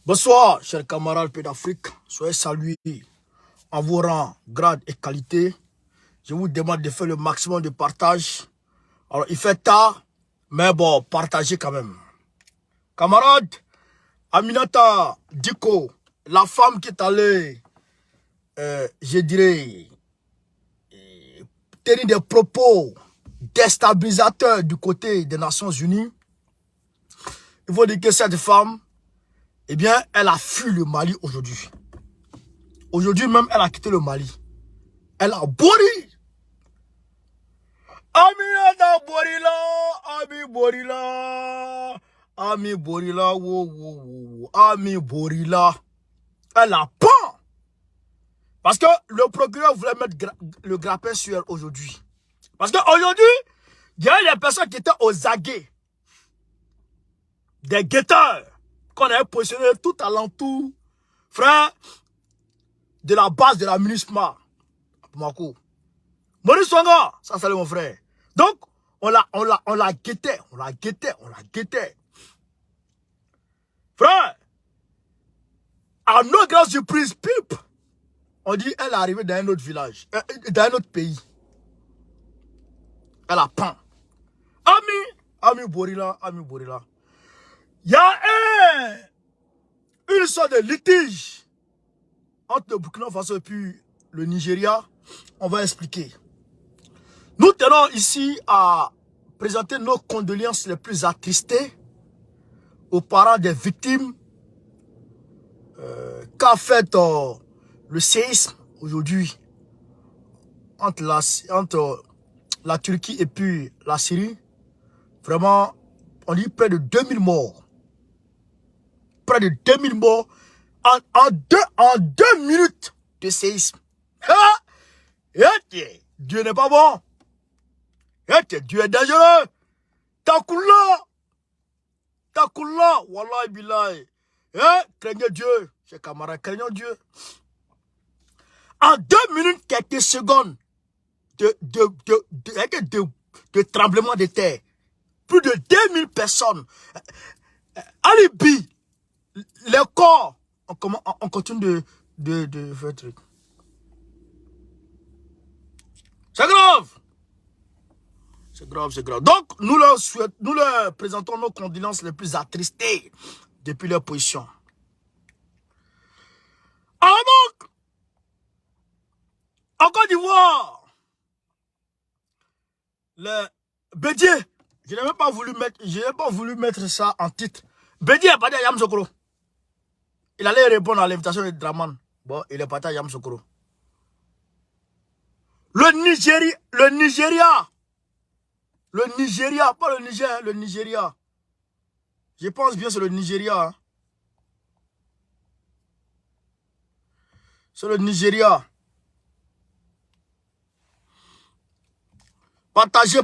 Bonsoir, chers camarades Pays d'Afrique. Soyez salués en vos rangs, grades et qualités. Je vous demande de faire le maximum de partage. Alors, il fait tard, mais bon, partagez quand même. Camarade, Aminata Diko, la femme qui est allée, je dirais, tenir des propos déstabilisateurs du côté des Nations Unies. Il faut dire que cette femme, eh bien, elle a fui le Mali aujourd'hui. Aujourd'hui même, elle a quitté le Mali. Elle a bouri. Aminata Borila, Ami Borila, Ami Borila, wo, Ami Borila. Elle a peur. Parce que le procureur voulait mettre le grappin sur elle aujourd'hui. Parce qu'aujourd'hui, il y a des personnes qui étaient aux aguets. Des guetteurs qu'on avait positionnés tout alentour, frère, de la base de la MINUSMA. Maurice Songa, ça c'est mon frère. Donc, on la guettait. Frère, à nos grandes surprises, pipe, on dit elle est arrivée dans un autre village, dans un autre pays. Elle a peint. Ami Borila. Il y a une sorte de litige entre le Burkina Faso et puis le Nigeria. On va expliquer. Nous tenons ici à présenter nos condoléances les plus attristées aux parents des victimes qu'a fait le séisme aujourd'hui entre la Turquie et puis la Syrie. Vraiment, on dit près de 2000 morts. Près de 2000 morts en deux minutes de séisme. Dieu n'est pas bon. Dieu est dangereux. Takoula, wallahi billahi. Craignez Dieu, chers camarades, craignons Dieu. En 2 minutes, quelques secondes de tremblement de terre, plus de 2000 personnes. Alibi, les corps, on continue de faire un truc. C'est grave. C'est grave. Donc, nous leur présentons nos condoléances les plus attristées depuis leur position. Alors donc, en Côte d'Ivoire, le Bédier, je n'ai même pas voulu mettre ça en titre. Bédier est parti à Yamoussoukro. Il allait répondre à l'invitation de Draman. Bon, il est parti à Yamoussoukro. Le Nigeria, pas le Niger, le Nigeria. Je pense bien c'est le Nigeria. Hein. C'est le Nigeria. Partagez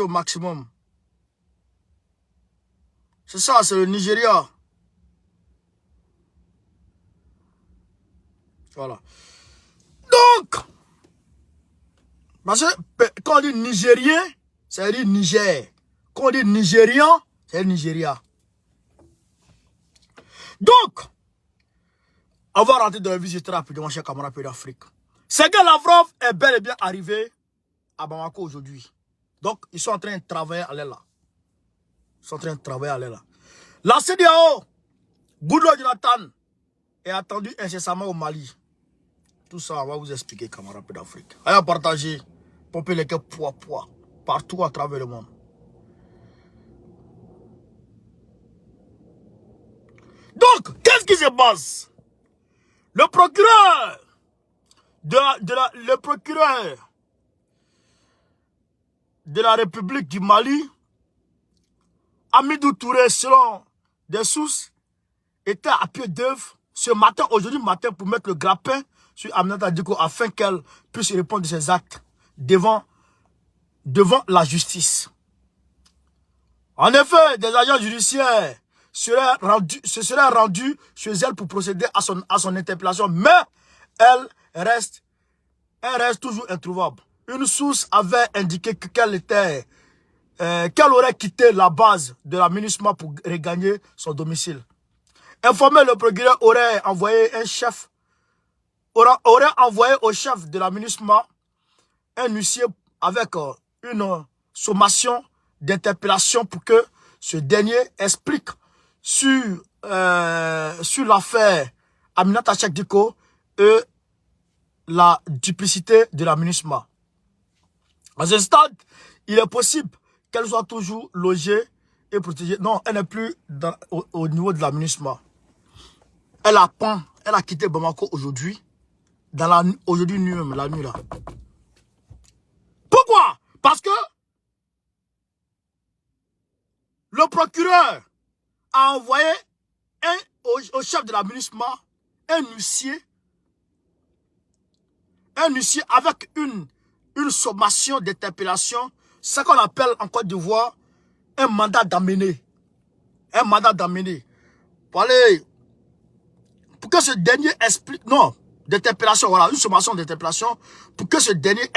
au maximum. C'est ça, c'est le Nigeria. Voilà. Donc, parce que quand on dit Nigérien, ça veut dire Niger. Quand on dit Nigérian, c'est Nigeria. Donc, on va rentrer dans le visite rapidement, chers camarades Pays d'Afrique. Sergei Lavrov est bel et bien arrivé à Bamako aujourd'hui. Donc, ils sont en train de travailler à l'aile là. La CEDEAO, Goodluck Jonathan, est attendu incessamment au Mali. Tout ça, on va vous expliquer, camarades Pays d'Afrique. Allez partager, pomper les cœurs poids, partout à travers le monde. Donc, qu'est-ce qui se passe? Le procureur de la République du Mali, Amidou Touré, selon des sources, était à pied d'œuvre aujourd'hui matin, pour mettre le grappin sur Aminata Diko afin qu'elle puisse répondre de ses actes devant la justice. En effet, des agents judiciaires se seraient rendus chez elle pour procéder à son interpellation, mais elle reste toujours introuvable. Une source avait indiqué qu'elle aurait quitté la base de la MINUSMA pour regagner son domicile. informé, le procureur aurait envoyé un chef, aurait envoyé au chef de la MINUSMA un huissier avec une sommation d'interpellation pour que ce dernier explique sur l'affaire Aminata Cheikh Diko et la duplicité de la MINUSMA. À ce stade, il est possible qu'elle soit toujours logée et protégée. Non, elle n'est plus au niveau de la MINUSMA. Elle a quitté Bamako aujourd'hui, aujourd'hui même, la nuit là. Pourquoi? Parce que le procureur a envoyé au chef de la MINUSMA un huissier avec une sommation d'interpellation, ce qu'on appelle en Côte d'Ivoire un mandat d'amener. Un mandat d'amener. Pour que ce dernier explique, non, d'interpellation, voilà, une sommation d'interpellation, pour que ce dernier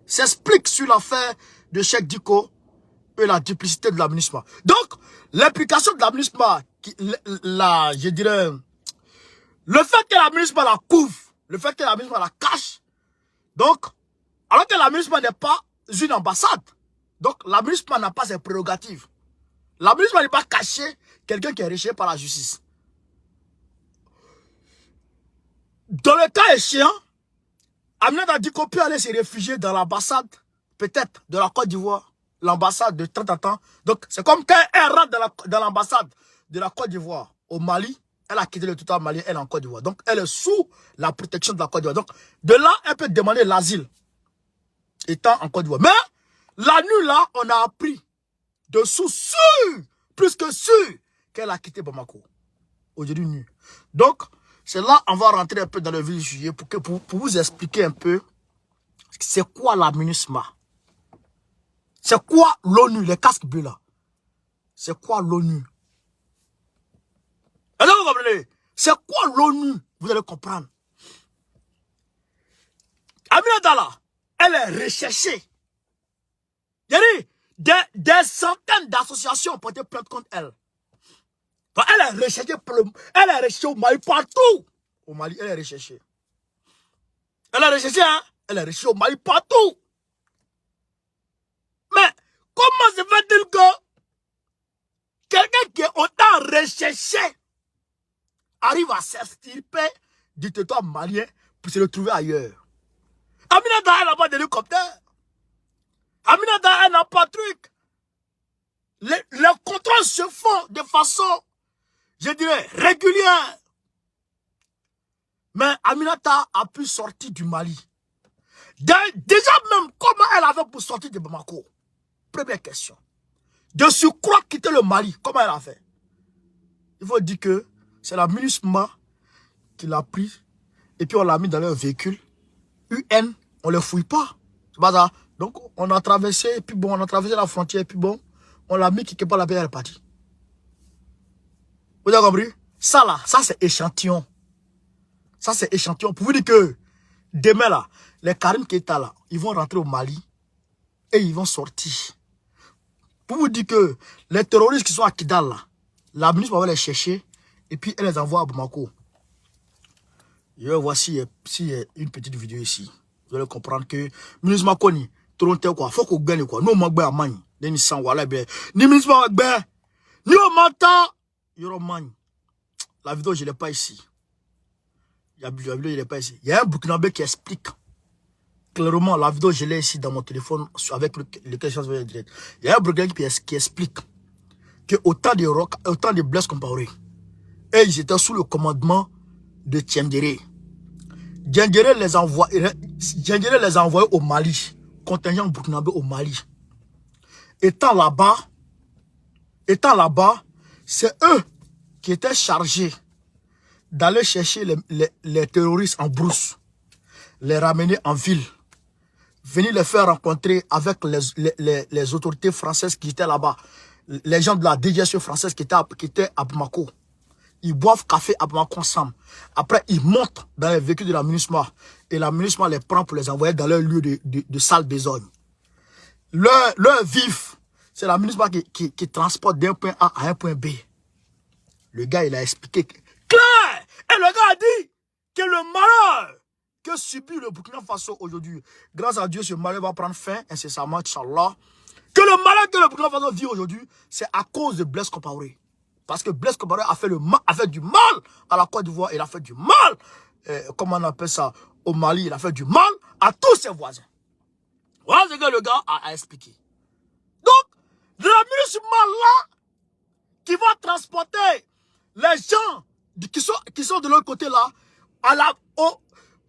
s'explique sur l'affaire de Cheikh Diko et la duplicité de la MINUSMA. Donc, l'implication de la MINUSMA, je dirais, le fait que la MINUSMA la couvre, le fait que la MINUSMA la cache, donc, alors que la MINUSMA n'est pas une ambassade, donc la MINUSMA n'a pas ses prérogatives. La MINUSMA n'est pas caché quelqu'un qui est recherché par la justice. Dans le cas échéant, Aminata Diko peut aller se réfugier dans l'ambassade, peut-être, de la Côte d'Ivoire, l'ambassade de temps. Donc, c'est comme quand elle rentre dans l'ambassade de la Côte d'Ivoire au Mali, elle a quitté le territoire malien, elle est en Côte d'Ivoire. Donc, elle est sous la protection de la Côte d'Ivoire. Donc, de là, elle peut demander l'asile, étant en Côte d'Ivoire. Mais, la nuit là, on a appris de sources sûres, plus que sûres, qu'elle a quitté Bamako. Aujourd'hui, nuit. Donc, c'est là on va rentrer un peu dans le vif du sujet pour vous expliquer un peu c'est quoi la MINUSMA. C'est quoi l'ONU, les casques bleus là. C'est quoi l'ONU? Est-ce que vous comprenez? C'est quoi l'ONU? Vous allez comprendre. Aminata là, elle est recherchée. Des centaines d'associations ont porté plainte contre elle. Donc, elle est recherchée au Mali, partout. Au Mali, elle est recherchée. Elle est recherchée, hein? Elle est recherchée au Mali, partout. Mais, comment se fait-il que quelqu'un qui est autant recherché arrive à s'extirper du territoire malien pour se retrouver ailleurs? Aminata, elle n'a pas d'hélicoptère. Aminata, elle n'a pas de truc. Les contrôles se font de façon, je dirais, régulière. Mais Aminata a pu sortir du Mali. Déjà même, comment elle avait pour sortir de Bamako? Première question. De surcroît quitter le Mali, comment elle a fait? Il faut dire que c'est la MINUSMA qui l'a pris et puis on l'a mis dans leur véhicule. UN, on ne le fouille pas. C'est pas ça. Donc on a traversé, et puis bon, on a traversé la frontière, et puis bon, on l'a mis quelque part, la paix est partie. Vous avez compris? Ça là, ça c'est échantillon. Ça c'est échantillon. Pour vous dire que demain là, les Karim Keita là, ils vont rentrer au Mali et ils vont sortir. Pour vous dire que les terroristes qui sont à Kidal là, la MINUSMA va les chercher et puis elle les envoie à Bamako. Voici une petite vidéo ici. Vous allez comprendre que MINUSMA koni, tronte quoi, faut qu'on gagne quoi. Nous magbe amani, ni sans wala be. Ni MINUSMA magbe, ni au matin, yoro mani. La vidéo je l'ai pas ici. La vidéo je l'ai pas ici. Il y a un Burkinabé qui explique clairement la vidéo je l'ai ici dans mon téléphone avec lequel je vais direct. Il y a un Burkinabé qui explique que autant de Blaise Compaoré, et ils étaient sous le commandement de Tiendéré. Tiendéré les a envoyés au Mali, contingent burkinabé au Mali. Étant là-bas, c'est eux qui étaient chargés d'aller chercher les terroristes en brousse, les ramener en ville, venir les faire rencontrer avec les autorités françaises qui étaient là-bas, les gens de la DGSE française qui étaient à Bamako. Ils boivent café à Bamako ensemble. Après, ils montent dans les véhicules de la MINUSMA. Et la MINUSMA les prend pour les envoyer dans leur lieu de sale besogne. Leur vif, c'est la MINUSMA qui transporte d'un point A à un point B. Le gars, il a expliqué clair. Et le gars a dit que le malheur que subit le Burkina Faso aujourd'hui, grâce à Dieu, ce malheur va prendre fin incessamment, Inch'Allah. Que le malheur que le Burkina Faso vit aujourd'hui, c'est à cause de Blaise Compaoré. Parce que Blaise Compaoré a fait du mal à la Côte d'Ivoire, il a fait du mal, comment on appelle ça, au Mali, il a fait du mal à tous ses voisins. Voilà ce que le gars a expliqué. Donc, le musulman là, qui va transporter les gens qui sont de l'autre côté là,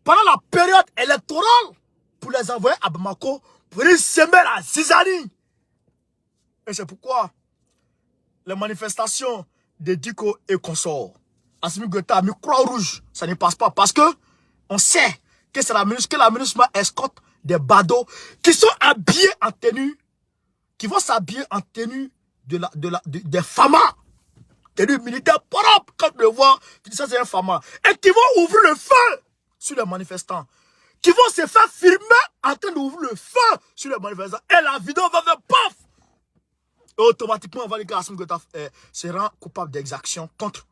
pendant la période électorale, pour les envoyer à Bamako, pour les semer la zizanie. Et c'est pourquoi les manifestations de Diko et consorts, Assimi Goïta a mis Croix-Rouge, ça ne passe pas parce que on sait que c'est la MINUSMA escorte des badauds qui sont habillés en tenue, qui vont s'habiller en tenue des FAMA, tenue militaire propre, quand le voit, qui dit ça c'est un FAMA, et qui vont ouvrir le feu sur les manifestants, qui vont se faire filmer en train d'ouvrir le feu sur les manifestants, et la vidéo va faire paf! Et automatiquement, on va dire que Assimi Goïta se rend coupable d'exaction contre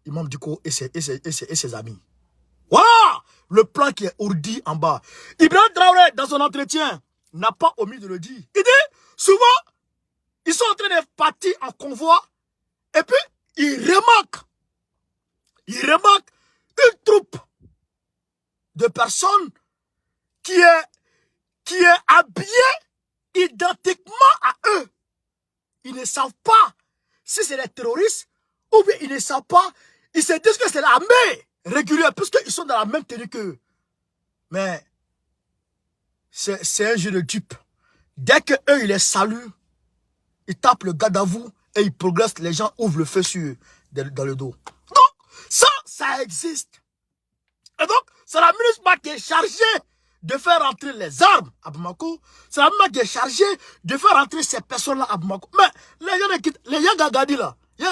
Imam Diko et ses amis. Voilà le plan qui est ourdi en bas. Ibrahim Traoré, dans son entretien, n'a pas omis de le dire. Il dit, souvent, ils sont en train de partir en convoi, et puis, ils remarquent une troupe de personnes qui est habillée identiquement à eux. Ils ne savent pas si c'est des terroristes ou bien ils ne savent pas. Ils se disent que c'est l'armée régulière puisqu'ils sont dans la même tenue qu'eux. Mais c'est un jeu de dupe. Dès qu'eux, ils les saluent, ils tapent le garde à vous et ils progressent. Les gens ouvrent le feu dans le dos. Donc, ça existe. Et donc, c'est la MINUSMA qui est chargée de faire rentrer les armes à Bamako. C'est la MINUSMA qui est chargée de faire rentrer ces personnes-là à Bamako. Mais les Yagagadi là, il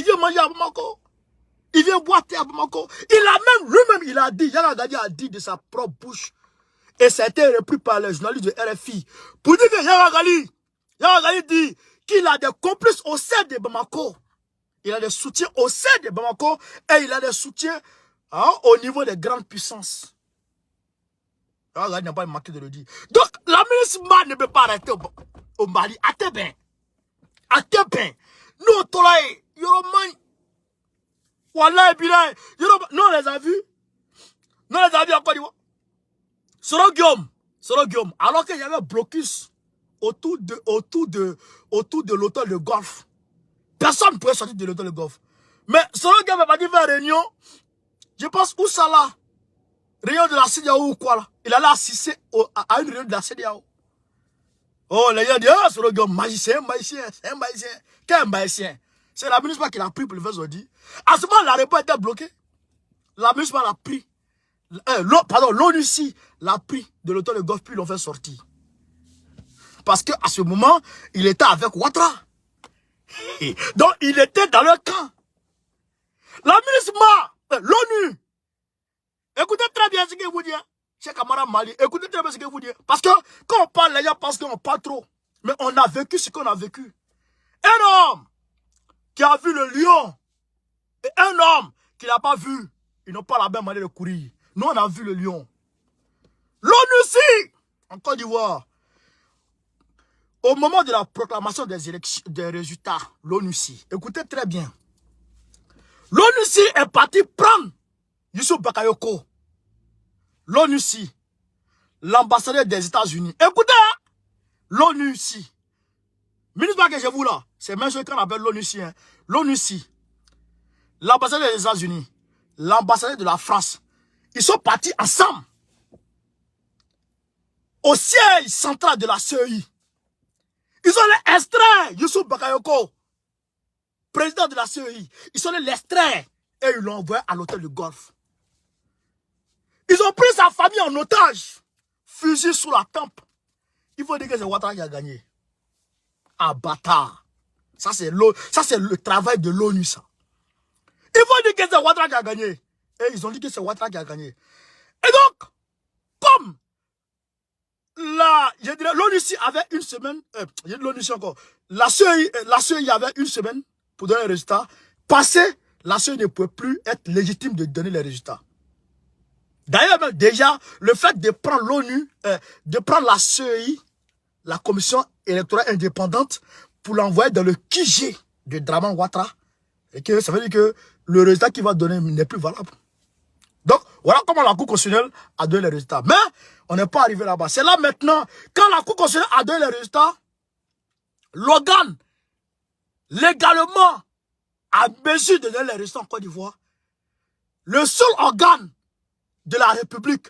vient manger à Bamako. Il vient boire thé à Bamako. Lui-même, il a dit, Yagagadi a dit de sa propre bouche. Et ça a été repris par les journalistes de RFI. Pour dire que Yagagadi dit qu'il a des complices au sein de Bamako. Il a des soutiens au sein de Bamako et il a des soutiens au niveau des grandes puissances. Il n'a pas manqué de le dire. Donc, la MINUSMA ne peut pas arrêter au Mali. À Tébin. Nous, au Tolaï, Yoroman. Wallah, Bilay. Nous, on les a vus. Nous, on les a vus en Côte d'Ivoire. Soro Guillaume. Alors qu'il y avait un blocus autour de l'hôtel de golf. Personne ne pouvait sortir de l'hôtel de golf. Mais Soro Guillaume n'a pas dit faire réunion. Je pense où ça là? Réunion de la CEDEAO ou quoi là? Il allait assister à une réunion de la CEDEAO. Oh, les gens disent, ah, Soro Guillaume, magicien. Quel magicien? C'est la MINUSMA qui l'a pris pour le faire aujourd'hui. À ce moment, la réponse était bloquée. La MINUSMA l'a pris. L'ONUCI l'a pris de l'hôtel de golf, puis l'ont fait sortir. Parce qu'à ce moment, il était avec Ouattara. Donc, il était dans leur camp. La MINUSMA, l'ONU, écoutez très bien ce que vous dites, cher camarade Mali, écoutez très bien ce que vous dites. Parce que quand on parle, les gens pensent qu'on parle trop. Mais on a vécu ce qu'on a vécu. Un homme qui a vu le lion et un homme qui n'a pas vu, ils n'ont pas la même manière de courir. Nous, on a vu le lion. L'ONUCI, en Côte d'Ivoire, au moment de la proclamation des résultats, l'ONUCI, écoutez très bien, l'ONUCI est parti prendre Youssou Bakayoko. L'ONUCI, l'ambassadeur des États-Unis. Écoutez, hein? L'ONUCI. Ministre que je vous là, c'est même ce qu'on appelle l'ONUCI. Hein? L'ONUCI, l'ambassadeur des États-Unis, l'ambassadeur de la France, ils sont partis ensemble au siège central de la CEI. Ils ont extrait Youssou Bakayoko, président de la CEI. Ils ont l'extrait et ils l'ont envoyé à l'hôtel de golf. Ils ont pris sa famille en otage, fusil sous la tempe. Il faut dire que c'est Ouattara qui a gagné. Ah, bâtard. Ça, c'est le travail de l'ONU, ça. Il faut dire que c'est Ouattara qui a gagné. Et ils ont dit que c'est Ouattara qui a gagné. Et donc, comme l'ONUCI avait une semaine, l'ONUCI encore, la CEI avait une semaine pour donner un résultat. passé, la CEI ne peut plus être légitime de donner les résultats. D'ailleurs, même déjà, le fait de prendre l'ONU, de prendre la CEI, la Commission électorale indépendante, pour l'envoyer dans le QG de Draman Ouattara, et que ça veut dire que le résultat qu'il va donner n'est plus valable. Donc, voilà comment la Cour constitutionnelle a donné les résultats. Mais, on n'est pas arrivé là-bas. C'est là maintenant, quand la Cour constitutionnelle a donné les résultats, l'organe, légalement, a mesure de donner les résultats en Côte d'Ivoire. Le seul organe de la République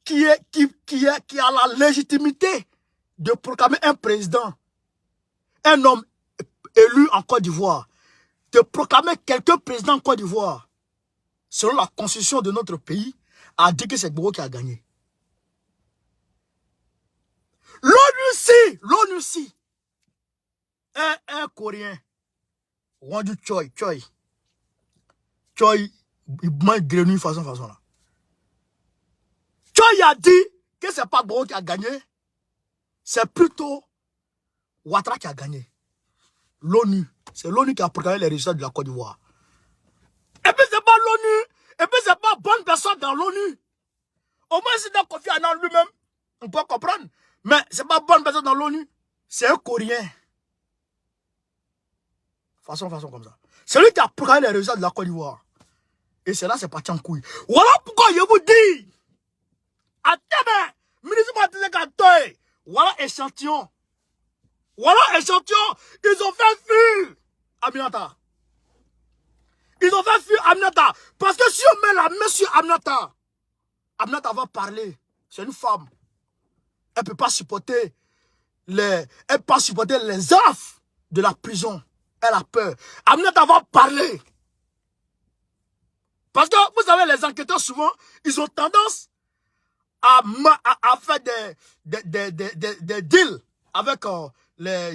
qui a la légitimité de proclamer un président, un homme élu en Côte d'Ivoire, de proclamer quelqu'un président en Côte d'Ivoire, selon la constitution de notre pays, a dit que c'est Gbagbo qui a gagné. L'ONU si, un Coréen, Wanju Choi, il mange grenouille façon là. Choi a dit que c'est pas Gbagbo qui a gagné, c'est plutôt Ouattara qui a gagné. L'ONU, c'est l'ONU qui a proclamé les résultats de la Côte d'Ivoire. Et puis c'est pas l'ONU, et puis c'est pas bonne personne dans l'ONU. Au moins c'est dans Kofi Annan lui-même, on peut comprendre. Mais c'est pas bonne personne dans l'ONU, c'est un Coréen. Façon comme ça. C'est lui qui a proclamé les résultats de la Côte d'Ivoire. Et c'est là, c'est parti en couille. Voilà pourquoi je vous dis, attendez, ministre, voilà échantillon. Voilà échantillon. Ils ont fait fuir Aminata. Ils ont fait fuir Aminata. Parce que si on met la main sur Aminata, Aminata va parler. C'est une femme. Elle ne peut pas supporter les affres de la prison. Elle a peur. Aminata va parler. Parce que, vous savez, les enquêteurs, souvent, ils ont tendance à faire des deals avec les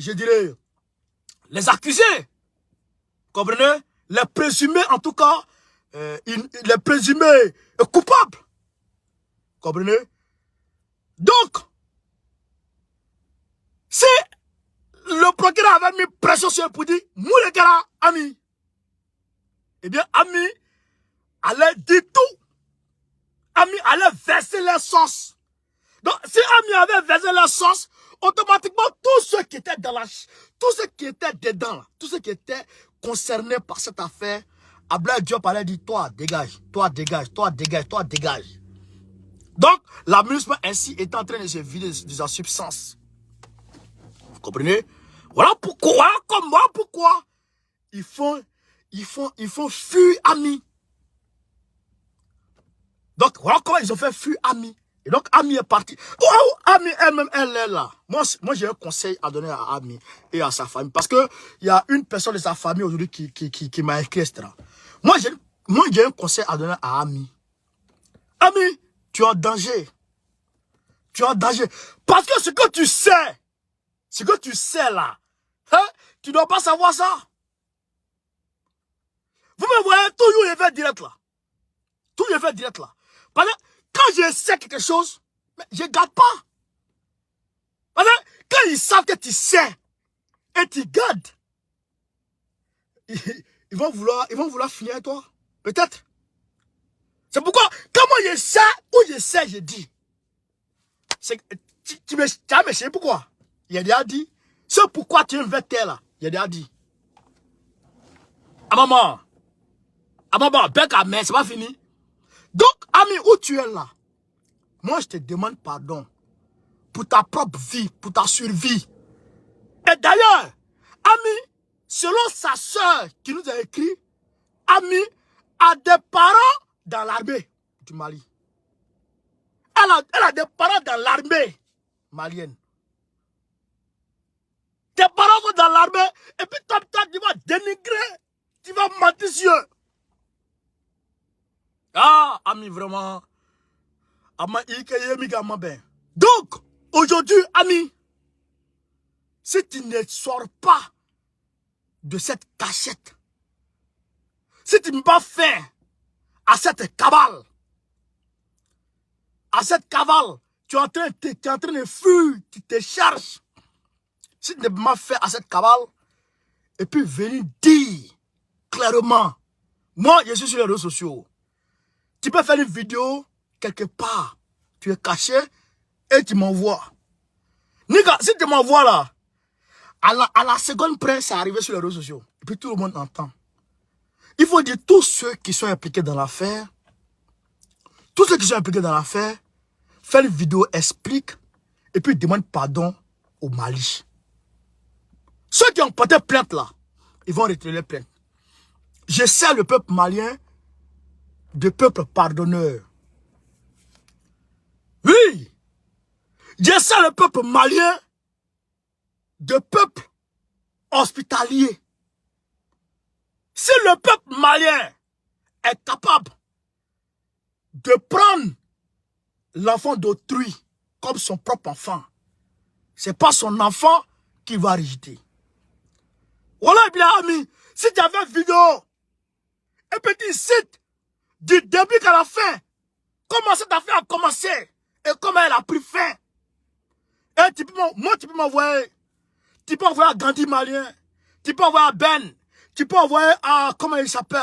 accusés. Comprenez? Les présumés, en tout cas, les présumés coupables. Comprenez? Donc, si le procureur avait mis pression sur pour dire, Mourekara, Ami, eh bien, Ami allait dire tout. Ami allait verser les sauces. Donc, si Ami avait versé les sauces, automatiquement, tous ceux qui étaient tous ceux qui étaient dedans, tous ceux qui étaient concernés par cette affaire, Abdoulaye Diop allait dire, toi, dégage, toi, dégage, toi, dégage, toi, dégage. Donc, l'amusement ainsi est en train de se vider de sa substance. Vous comprenez? Voilà pourquoi, ils font fuir Ami. Donc, voilà comment ils ont fait fuir Ami. Et donc, Ami est parti. Oh, Ami elle-même, elle est là. Moi j'ai un conseil à donner à Ami et à sa famille. Parce que il y a une personne de sa famille aujourd'hui qui m'a écrit, etc. Moi, j'ai un conseil à donner à Ami. Ami, tu es en danger. Tu es en danger. Parce que ce que tu sais là, hein, tu ne dois pas savoir ça. Vous me voyez, toujours je fais direct là. Tout je fais direct là. Parce que quand je sais quelque chose, je ne garde pas. Parce que quand ils savent que tu sais et tu gardes, ils vont vouloir finir avec toi. Peut-être. C'est pourquoi, quand moi je sais, ou je sais, je dis. Tu as me sais pourquoi? Il a déjà dit. C'est pourquoi tu es un tel là. Il a déjà dit. À maman, bec à main, c'est pas fini. Donc, Ami, où tu es là? Moi, je te demande pardon pour ta propre vie, pour ta survie. Et d'ailleurs, Ami, selon sa soeur qui nous a écrit, Ami a des parents dans l'armée du Mali. Elle a des parents dans l'armée malienne. Tes parents sont dans l'armée et puis toi, tu vas dénigrer, tu vas mentir sur eux. Ah, Ami, vraiment. Donc, aujourd'hui, Ami, si tu ne sors pas de cette cachette, si tu ne vas pas faire à cette cavale, tu es en train de fuir, tu te cherches. Si tu ne vas pas faire à cette cavale, et puis venir dire clairement. Moi, je suis sur les réseaux sociaux. Tu peux faire une vidéo quelque part. Tu es caché et tu m'envoies. Nika, si tu m'envoies là, à la seconde près, c'est arrivé sur les réseaux sociaux. Et puis tout le monde entend. Il faut dire tous ceux qui sont impliqués dans l'affaire, tous ceux qui sont impliqués dans l'affaire, faire une vidéo, explique, et puis demande pardon au Mali. Ceux qui ont porté plainte là, ils vont retirer les plaintes. Je sais le peuple malien de peuple pardonneur. Oui, je sais le peuple malien de peuple hospitalier. Si le peuple malien est capable de prendre l'enfant d'autrui comme son propre enfant, c'est pas son enfant qui va rejeter. Voilà, bien ami, si tu avais une vidéo, un petit site du début à la fin, comment cette affaire a commencé et comment elle a pris fin. Et tu peux m'envoyer. Tu peux envoyer à Gandhi Malien. Tu peux envoyer à Ben. Tu peux envoyer à, comment il s'appelle,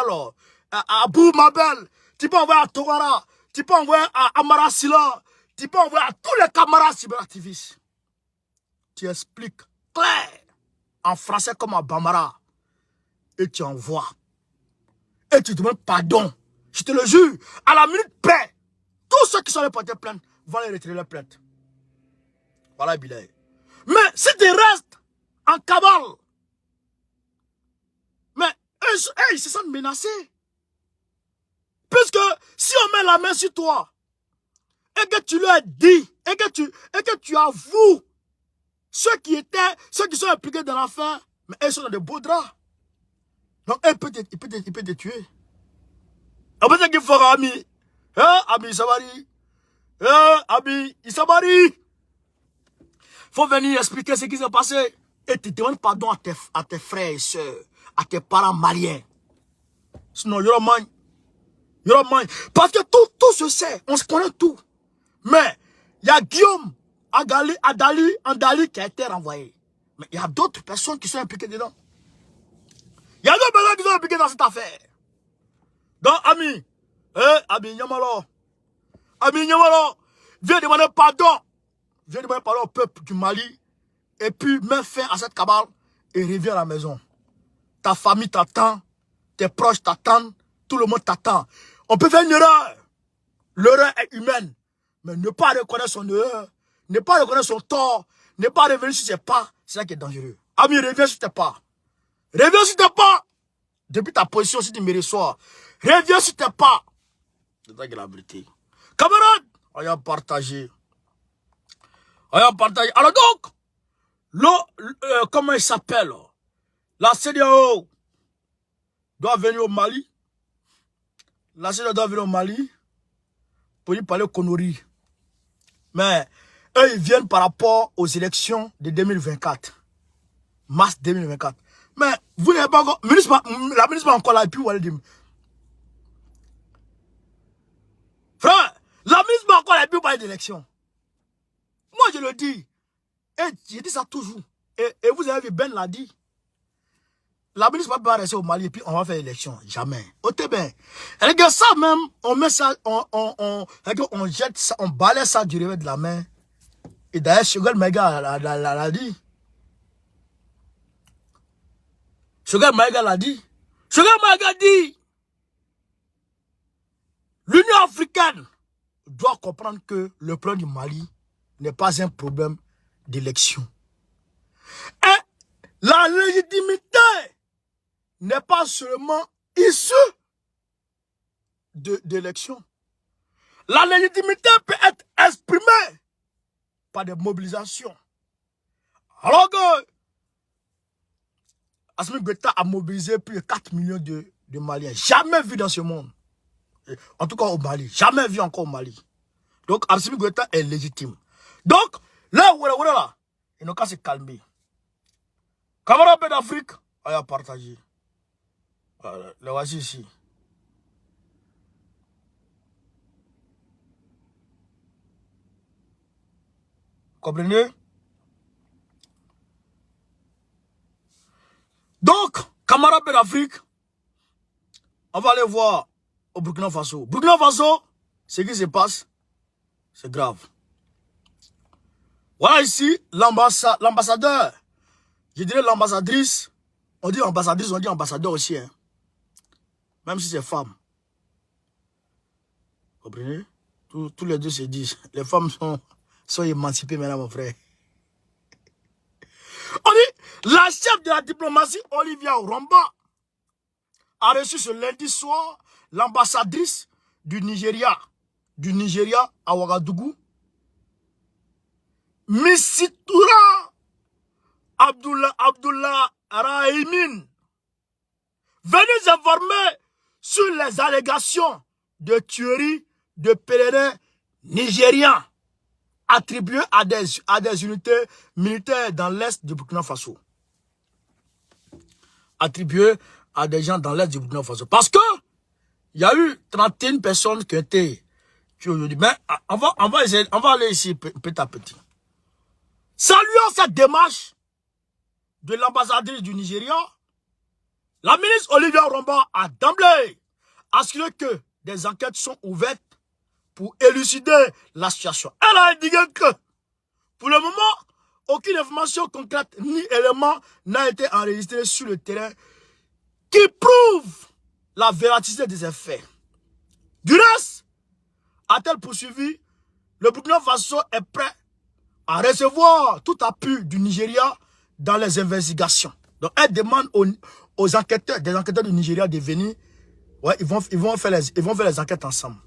à Abou Mabel. Tu peux envoyer à Togara. Tu peux envoyer à Amara Silla. Tu peux envoyer à tous les camarades cyberactivistes. Tu expliques clair, en français comme à Bambara. Et tu envoies. Et tu demandes pardon. Je te le jure, à la minute près, tous ceux qui sont les porter plainte vont les retirer les plaintes. Voilà, Bilay. Mais si tu restes en cabale, mais eux, ils se sentent menacés. Puisque si on met la main sur toi, et que tu leur dis, et que tu avoues ceux qui sont impliqués dans l'affaire, mais ils sont dans de beaux draps. Donc, il peut te tuer. On peut dire qu'il faut ami. Ami Sabari. Ami Isabari. Faut venir expliquer ce qui s'est passé. Et tu demandes pardon à tes frères et sœurs, à tes parents maliens. Sinon, you're mine. You're mine. Parce que tout se sait. On se connaît tout. Mais, il y a Guillaume Andali qui a été renvoyé. Mais il y a d'autres personnes qui sont impliquées dedans. Il y a d'autres personnes qui sont impliquées dans cette affaire. Donc, ami, ami Nyamalo, viens demander pardon. Viens demander pardon au peuple du Mali. Et puis, mets fin à cette cabale et reviens à la maison. Ta famille t'attend, tes proches t'attendent, tout le monde t'attend. On peut faire une erreur. L'erreur est humaine. Mais ne pas reconnaître son erreur, ne pas reconnaître son tort, ne pas revenir sur ses pas, c'est ça qui est dangereux. Ami, reviens sur tes pas. Reviens sur tes pas. Depuis ta position, si tu me reçois, reviens sur tes pas. C'est ça qui est la vérité. Camarades, on a partagé. Alors donc, comment il s'appelle? La CEDEAO doit venir au Mali. La CEDEAO doit venir au Mali pour lui parler conneries. Mais eux, ils viennent par rapport aux élections de 2024. Mars 2024. Mais vous n'avez pas encore... La ministre est encore là et puis vous allez dire... Frère, la ministre est encore là et puis vous parlez d'élections. Moi, je le dis. Et je dis ça toujours. Et vous avez vu, Ben l'a dit. La ministre ne va pas rester au Mali et puis on va faire l'élection. Jamais. Otez bien. Regarde ça même, on met ça, on jette ça, on balaye ça du revers de la main. Et d'ailleurs, Sugar Mega l'a dit. Sugar Mega l'a dit. Sugar Mega dit. L'Union africaine doit comprendre que le plan du Mali n'est pas un problème d'élection. Et la légitimité n'est pas seulement issue d'élection. La légitimité peut être exprimée par des mobilisations. Alors que Assimi Goïta a mobilisé plus de 4 millions de Maliens. Jamais vu dans ce monde. En tout cas au Mali. Jamais vu encore au Mali. Donc Assimi Goïta est légitime. Donc, là, voilà, il n'a qu'à se calmer. Camarades d'Afrique, on a partagé. Le voici ici. Comprenez? Donc, camarades d'Afrique, On va aller voir au Burkina Faso. Burkina Faso, ce qui se passe, c'est grave. Voilà ici l'ambassadeur. Je dirais l'ambassadrice. On dit ambassadrice, on dit ambassadeur aussi. Hein. Même si c'est femme. Vous comprenez? Tous les deux se disent. Les femmes sont émancipées maintenant, mon frère. On dit, la chef de la diplomatie, Olivia Oromba, a reçu ce lundi soir l'ambassadrice du Nigeria à Ouagadougou, Missitoura Abdullah Rahimin, venez informer sur les allégations de tuerie de pèlerins nigérians attribuées à des unités militaires dans l'est du Burkina Faso. Attribuées à des gens dans l'est du Burkina Faso. Parce que il y a eu 31 personnes qui ont été tuées aujourd'hui. Mais on va aller ici petit à petit. Saluant cette démarche de l'ambassadrice du Nigeria, la ministre Olivia Oromba a d'emblée assuré que des enquêtes sont ouvertes pour élucider la situation. Elle a indiqué que, pour le moment, aucune information concrète ni élément n'a été enregistré sur le terrain qui prouve la véracité des faits. Du reste, a-t-elle poursuivi, le Burkina Faso est prêt à recevoir tout appui du Nigeria dans les investigations. Donc, elle demande aux enquêteurs, des enquêteurs du Nigeria de venir. Ouais, ils vont faire les enquêtes ensemble.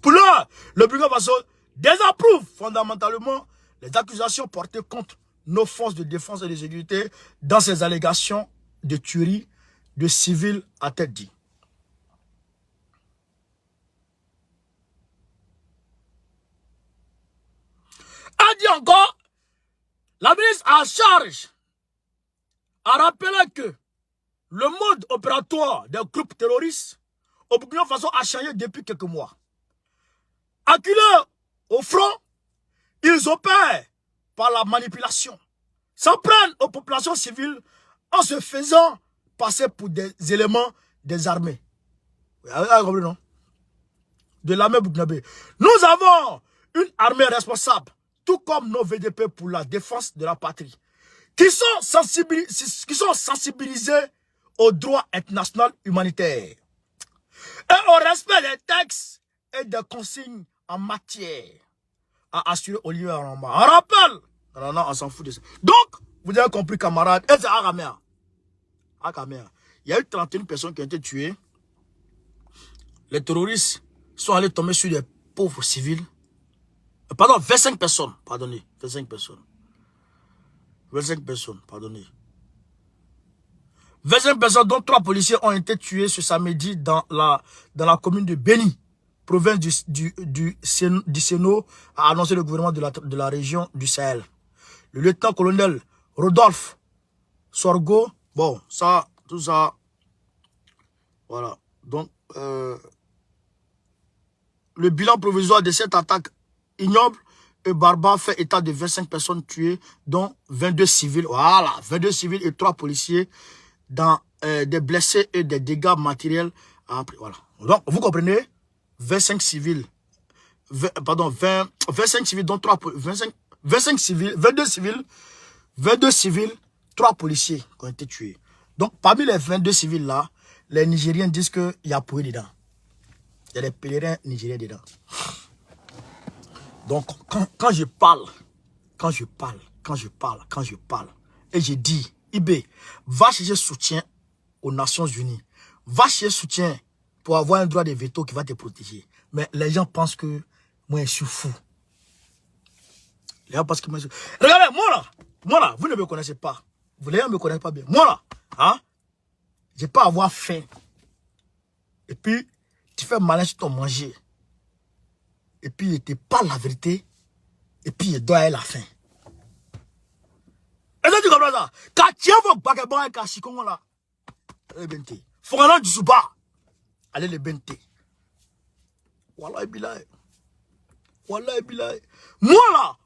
Pour l'heure, le Burkina Faso désapprouve fondamentalement les accusations portées contre nos forces de défense et de sécurité dans ces allégations de tuerie de civils, a-t-elle dit. Elle dit encore, la ministre en charge a rappelé que le mode opératoire des groupes terroristes au Burkina Faso a changé depuis quelques mois. Acculés au front, ils opèrent par la manipulation, s'en prennent aux populations civiles en se faisant passer pour des éléments des armées. Vous avez compris, non? De l'armée burkinabé. Nous avons une armée responsable, tout comme nos VDP pour la défense de la patrie, qui sont sensibilisés au droit international humanitaire et au respect des textes et des consignes en matière, a assuré Olivier Oromba. On rappelle, non, on s'en fout de ça. Donc, vous avez compris, camarades, et c'est Agamea. Il y a eu 31 personnes qui ont été tuées. Les terroristes sont allés tomber sur des pauvres civils. Pardon, 25 personnes, pardonnez, 25 personnes. 25 personnes, pardonnez. 25 personnes, dont 3 policiers ont été tués ce samedi dans la commune de Beni, province du Sénat, a annoncé le gouvernement de la région du Sahel. Le lieutenant-colonel Rodolphe Sorgo, bon, ça, tout ça, voilà. Donc, le bilan provisoire de cette attaque ignoble et barbare fait état de 25 personnes tuées, dont 22 civils, voilà, 22 civils et 3 policiers, dans des blessés et des dégâts matériels. Après, voilà. Donc, vous comprenez, 25 civils, 25 civils, dont 25 civils, 22 civils, 3 policiers qui ont été tués. Donc, parmi les 22 civils là, les Nigériens disent qu'il y a Poué dedans. Il y a des pèlerins nigériens dedans. Donc, quand je parle, et je dis, Ibé, va chercher soutien aux Nations Unies. Va chercher soutien pour avoir un droit de veto qui va te protéger. Mais les gens pensent que moi, je suis fou. Les gens pensent que moi, je suis fou. Regardez, moi là, vous ne me connaissez pas. Vous les gens ne me connaissent pas bien. Moi là, hein, je peux avoir faim. Et puis, tu fais malin sur ton manger. Et puis, il te parle la vérité. Et puis, il doit avoir la faim. Est-ce que tu comprends ça? Quand tu as vos bagabards et kachikongo là, allez bente. Faut qu'on ait du souba. Allez les bente. Wallahi billahi. Wallahi billahi. Moi là,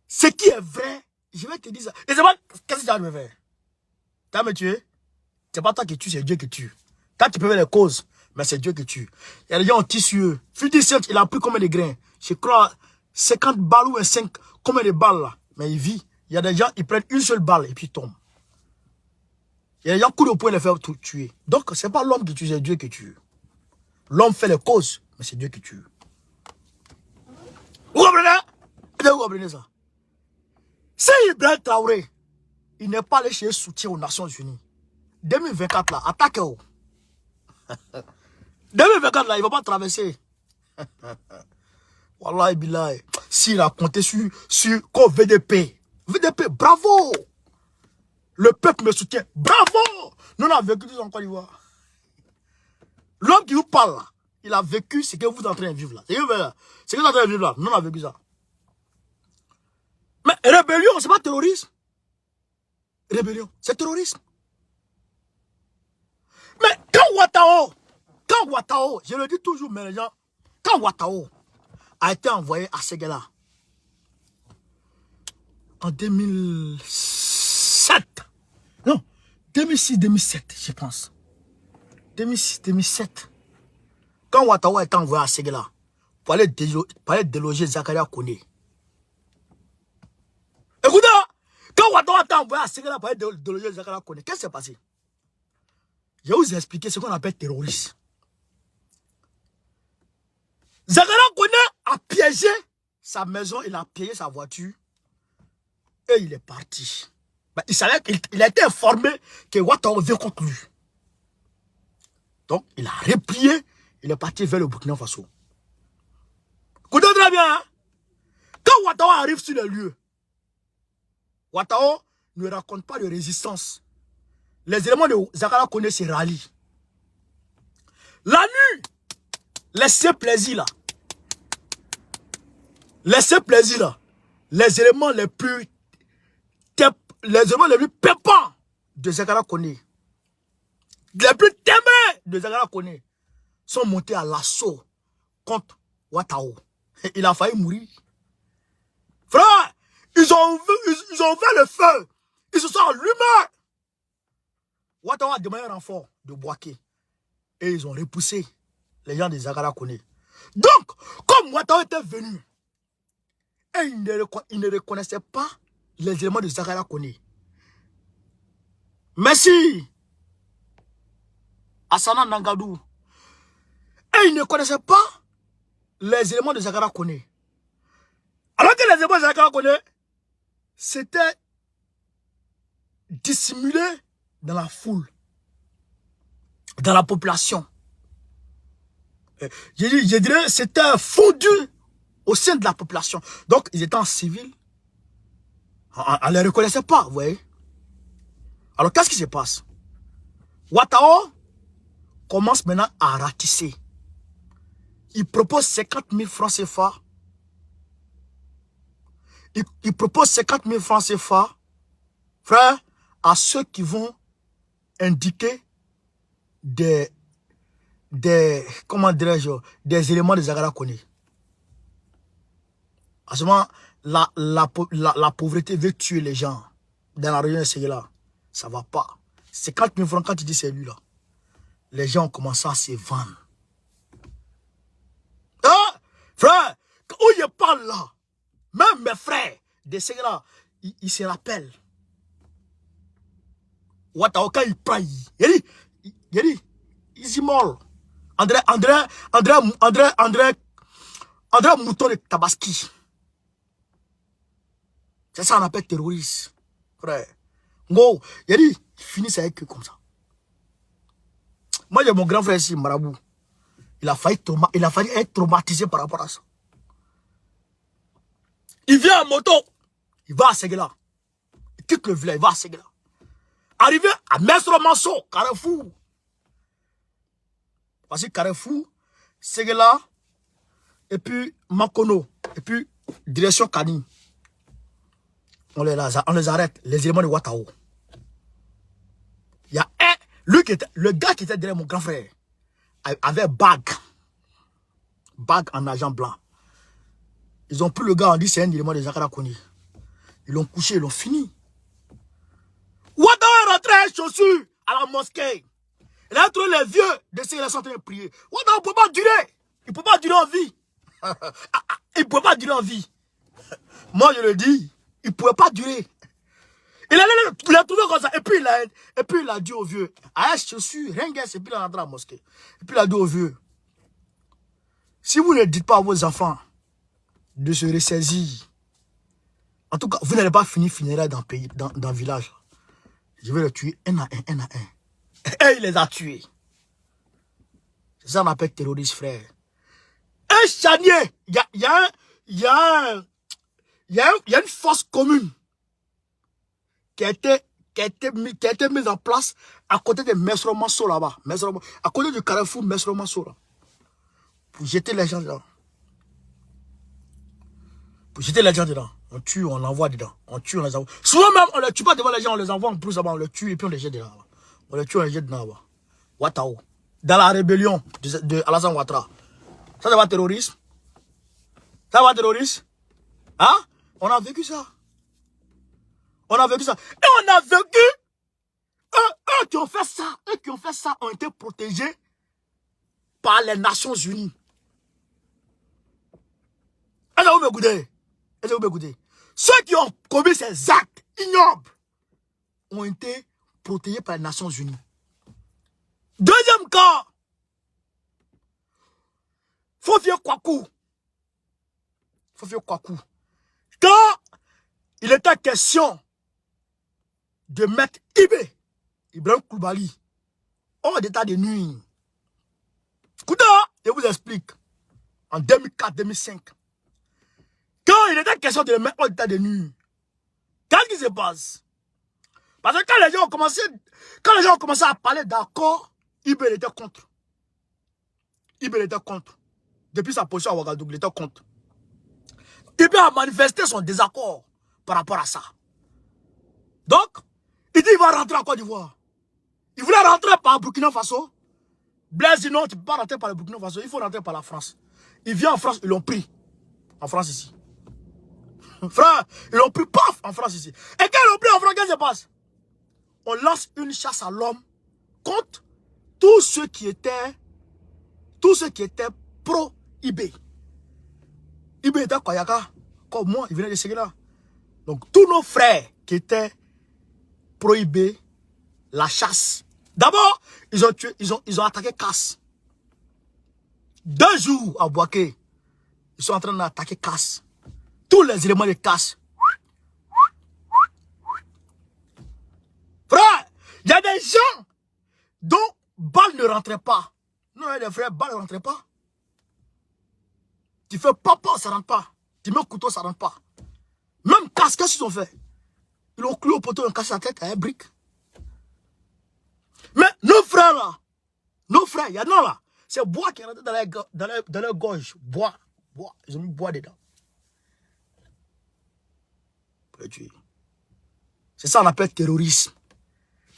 ce qui est vrai, je vais te dire ça. Et c'est pas, qu'est-ce que tu as me faire? Tu as me tué? C'est pas toi qui tue, c'est Dieu qui tue. Quand tu peux faire les causes, Mais c'est Dieu qui tue. Il y a des gens en tissu. 50 Cent, il a pris combien de grains? Je crois 50 balles ou 5, combien de balles là? Mais il vit. Il y a des gens, ils prennent une seule balle et puis ils tombent. Il y a des gens, coup de poing, les faire tuer. Donc, ce n'est pas l'homme qui tue, c'est Dieu qui tue. L'homme fait les causes, mais c'est Dieu qui tue. Vous comprenez? Vous comprenez ça? Si Ibrahim Traoré, il n'est pas allé chercher soutien aux Nations Unies, 2024 là, attaquez-vous. 2024 là, il ne va pas traverser. Wallahi billahi. S'il a compté sur VDP. VDP, bravo. Le peuple me soutient. Bravo. Nous on a vécu tout en Côte d'Ivoire. L'homme qui vous parle là, il a vécu ce que vous êtes en train de vivre là. C'est ce que vous êtes en train de vivre là. Nous on a vécu ça. Mais rébellion, c'est pas terrorisme. Rébellion, c'est terrorisme. Mais quand Ouattao, je le dis toujours, mais les gens, quand Ouattao a été envoyé à Séguéla en 2007, non, 2006-2007, je pense. 2006-2007, quand Ouattao a été envoyé à Séguéla pour aller déloger Zakaria Koné. Écoutez, quand Ouattao a été envoyé à Séguéla pour aller déloger Zakaria Koné, qu'est-ce qui s'est passé? Je vais vous expliquer ce qu'on appelle terroriste. Zakaria Koné a piégé sa maison, il a piégé sa voiture et il est parti. Ben, il savait qu'il a été informé que Ouattao vient contre lui. Donc, il a replié, il est parti vers le Burkina Faso. Écoutez très bien, hein? Quand Ouattao arrive sur le lieu, Ouattao ne raconte pas de résistance. Les éléments de Zakaria Koné se rallient. La nuit, laissez plaisir là. Laissez plaisir là. Les éléments les plus pépants de Zakaria Koné, les plus téméraires de Zakaria Koné, sont montés à l'assaut contre Ouattao. Il a failli mourir. Frère, ils ont ouvert le feu. Ils se sont allumés. Ouattao a demandé un renfort de Bouaké. Et ils ont repoussé les gens de Zakaria Koné. Donc, comme Ouattao était venu, et il ne reconnaissait pas les éléments de Zakaria Koné. Merci. Assana Nangadou. Et il ne connaissait pas les éléments de Zakaria Koné. Alors que les éléments de Zakaria Koné, c'était dissimulé dans la foule, dans la population. Je dirais c'était fondu au sein de la population. Donc, ils étaient en civil. On ne les reconnaissait pas, vous voyez. Alors, qu'est-ce qui se passe? Ouattao commence maintenant à ratisser. Il propose 50 000 francs CFA. Il propose 50 000 francs CFA, frère, à ceux qui vont indiquer comment dirais-je, des éléments de Zakaria Koné. À ce moment, la pauvreté veut tuer les gens dans la région de Séguéla. Ça ne va pas. 50 000 francs, quand tu dis c'est lui là, les gens ont commencé à se vendre. Hein? Frère, où je parle là, même mes frères de Séguéla, ils se rappellent. Ouattao, quand il prend, il dit, Izimol, André Mouton de Tabaski. C'est ça qu'on appelle terroriste. Frère. Ngo, il dit, il finit avec eux comme ça. Moi, j'ai mon grand frère ici, Marabout. Il a failli être traumatisé par rapport à ça. Il vient en moto, il va à Séguéla. Il quitte le village, il va à Séguéla. Arrivé à Mestre-Manso, Carrefour. Parce que Carrefour, Séguéla, et puis Makono, et puis direction Kani. On les arrête, les éléments de Ouattao. Il y a le gars qui était derrière mon grand frère, avait bague en argent blanc. Ils ont pris le gars, on dit c'est un élément de Zakaria Koné. Ils l'ont couché, ils l'ont fini. Ouattao est rentré à chaussures à la mosquée. Il a trouvé les vieux de ceux qui sont en train de prier. Oh non, il ne peut pas durer. Il ne peut pas durer en vie. Il ne peut pas durer en vie. Moi, je le dis, il ne pouvait pas durer. Il a trouvé comme ça. Et puis, il a dit au vieux, ah, je suis ringues, et puis il est rentré à la mosquée. Et puis, il a dit au vieux, si vous ne dites pas à vos enfants de se ressaisir, en tout cas, vous n'allez pas finir funérailles dans le village. Je vais les tuer un à un. Et il les a tués. C'est ça qu'on appelle terroriste, frère. Un chanier, il y a une force commune qui a été mise en place à côté de Mesro Manso là-bas. À côté du carrefour Mesro Manso là. Pour jeter les gens dedans. On tue, on l'envoie dedans. On tue, on les envoie. Souvent même, on ne les tue pas devant les gens, on les envoie en plus là-bas, on les tue et puis on les jette dedans. On les tue, on les jette dedans là-bas. Ouattao. Dans la rébellion de Alassane Ouattara. Ça, c'est pas terrorisme. Ça va terrorisme. Hein? On a vécu ça. On a vécu ça. Et on a vécu. Eux qui ont fait ça, ont été protégés par les Nations Unies. Est-ce que vous m'écoutez? Ceux qui ont commis ces actes ignobles ont été protégés par les Nations Unies. Deuxième cas, Fofié Kouakou. Quand il était question de mettre Ibrahim Koulibaly, hors d'état de nuit. Écoutez, je vous explique. En 2004-2005. Quand il était question de le mettre hors d'état de nuit, qu'est-ce qui se passe? Parce que quand les gens ont commencé à parler d'accord, Ibé était contre. Depuis sa position à Ouagadougou, il était contre. Ibé a manifesté son désaccord par rapport à ça. Donc, il dit qu'il va rentrer en Côte d'Ivoire. Il voulait rentrer par Burkina Faso. Blaise dit non, tu ne peux pas rentrer par le Burkina Faso, il faut rentrer par la France. Il vient en France, ils l'ont pris. En France ici. Frère, ils l'ont pris, paf, en France ici. Et quand ils l'ont pris en France, qu'est-ce qui se passe? On lance une chasse à l'homme contre tous ceux qui étaient pro-IB. IB était Koyaka, comme moi, il venait de Séguéla. Donc tous nos frères qui étaient pro-IB, la chasse. D'abord, ils ont attaqué Casse. 2 jours à Boaké, ils sont en train d'attaquer Casse. Tous les éléments de Casse. Frère, il y a des gens dont balle ne rentrait pas. Non, il y a des frères, balle ne rentrait pas. Tu fais papa, ça ne rentre pas. Tu mets un couteau, ça ne rentre pas. Même Casse, qu'est-ce qu'ils ont fait? Ils ont cloué au poteau, ils ont cassé la tête à un brique. Mais nos frères là, il y en a là, c'est bois qui est rentré dans leur gorge. Bois. Ils ont mis bois dedans. Pour le tuer. C'est ça qu'on appelle terrorisme.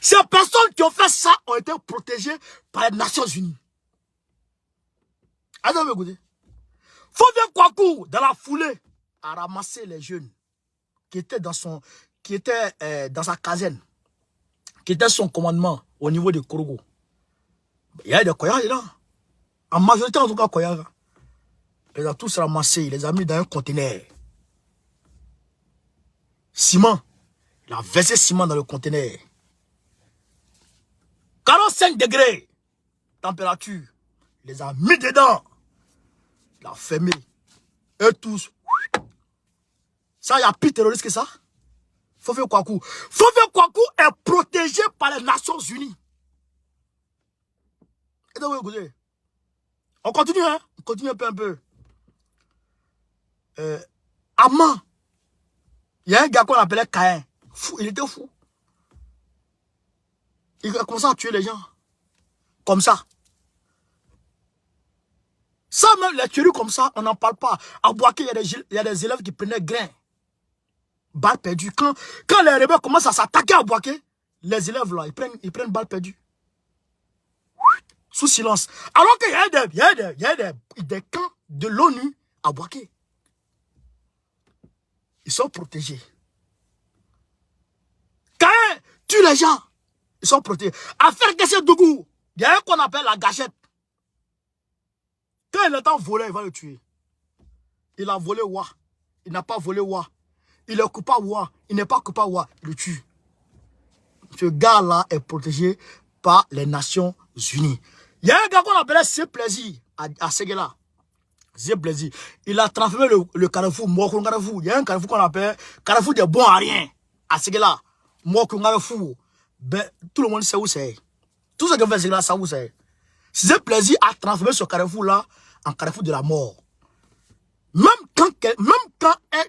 Ces personnes qui ont fait ça ont été protégées par les Nations Unies. Attends, écoutez. Fofié Kouakou, dans la foulée, a ramassé les jeunes qui étaient dans sa caserne, qui étaient son commandement au niveau de Korogo. Il y a des Koyas là. En majorité, en tout cas, Koyas. Il les a tous ramassés, il les a mis dans un conteneur. Ciment. Il a versé ciment dans le conteneur. 45 degrés. Température. Il les a mis dedans. Il a fermé. Et tous. Ça, il y a plus terroriste que ça. Fofié Kouakou. Fofié Kouakou est protégé par les Nations Unies. Et donc, écoutez. On continue, hein. On continue un peu. Amman. Il y a un gars qu'on appelait Caïn. Fou, il était fou. Il a commencé à tuer les gens. Comme ça. Ça même, les tueries comme ça, on n'en parle pas. À Boaké, il y a des élèves qui prenaient grain. Balles perdues. Quand les rebelles commencent à s'attaquer à Boaké, les élèves là, ils prennent balles perdues. Sous silence. Alors qu'il y a des camps de l'ONU à Boaké. Ils sont protégés. Quand tue les gens, ils sont protégés. Affaire Kessé Dougou, Il y a un qu'on appelle la gâchette. Quand il entend voler, il va le tuer. Il a volé Wa. Il n'a pas volé Wa. Il est coupable Wa. Il n'est pas coupable Wa. Il le tue. Ce gars-là est protégé par les Nations Unies. Il y a un gars qu'on appelait C'est Plaisir à Séguéla. C'est Plaisir. Il a transformé le carrefour, Mokon Carrefour. Il y a un carrefour qu'on appelle Carrefour des bons à rien à Séguéla. Mokon Carrefour. Ben, tout le monde sait où c'est. Tout ce que fait Séguéla, ça où c'est. C'est Plaisir à transformer ce carrefour-là en carrefour de la mort. Même quand